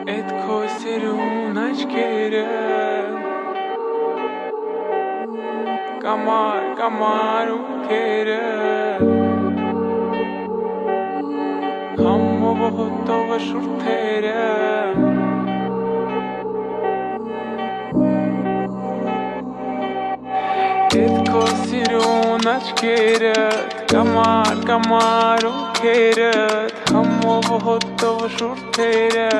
Էդ քո սիրուն աչքերը Կամար ունքերը Համով հոտով շուրթերը Էդ քո սիրուն աչքերը Կամար ունքերը Համով հոտով շուրթերը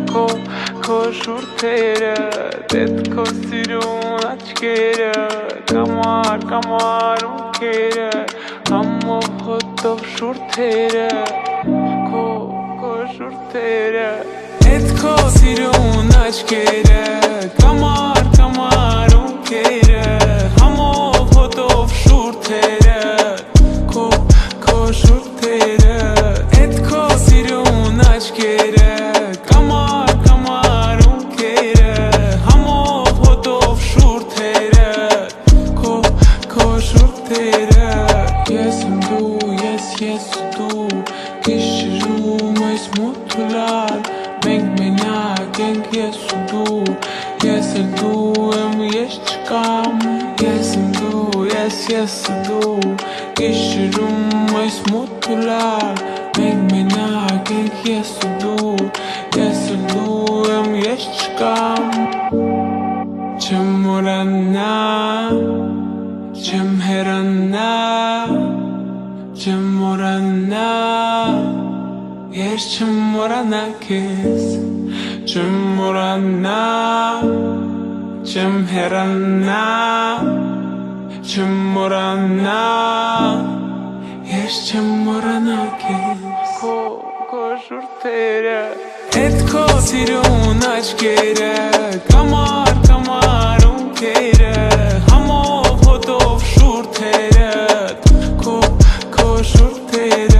Քո շուրթերը Էդ քո սիրուն աչքերը Կամար ունքերը Համով հոտով շուրթերը Քո շուրթերը Էդ քո սիրուն աչքերը Կամար ունքերը Համով հոտով շուրթերը Քո շուրթերը Էդ քո սիրուն աչքերը Կամար ունքերը Համով հոտով շուրթերը Քո շուրթերը Ես եմ դու, ես ու դու Գիշերում այս մութուլար Մենք մենակ ենք ես ու դու Ես էլ դու եմ ես չկամ Ես եմ դու, ես ու դու Գիշերում այս մութուլար Մենք մենակ ենք ես ու դու Ես էլ դու եմ ես չկամ Չեմ մորանա Չեմ հեռանա Չեմ մորանա Ես չեմ մորանա քեզ Չեմ մորանա Չեմ հեռանա Չեմ մորանա Ես չեմ մորանա քեզ Քո շուրթերը Էդ քո սիրուն աչքերը Կամար ունքերը Համով հոտով շուրթերը Քո շուրթերը